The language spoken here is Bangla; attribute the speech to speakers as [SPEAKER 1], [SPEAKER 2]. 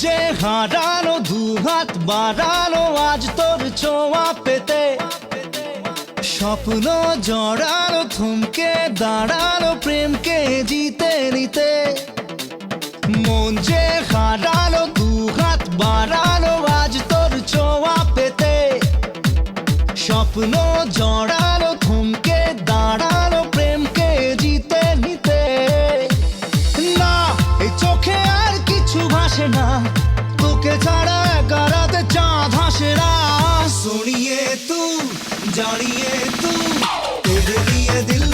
[SPEAKER 1] যে হারানো দুহাত বাড়ানো আজ তোর ছোঁয়া পেতে, স্বপ্ন জড়ানো থমকে দাঁড়ানো প্রেমকে জিতে নিতে। মন যে হারানো দুহাত বাড়ানো আজ তোর ছোঁয়া পেতে, স্বপ্ন জড়ানো থমকে দাঁড়ানো প্রেমকে জিতে নিতে। না এই চোখে আর কিছু ভাসে না, তোকে ছাড়া একা রাতে চাঁদ হাসে না। सुनिए तू जानिए तू तेरे लिए दिल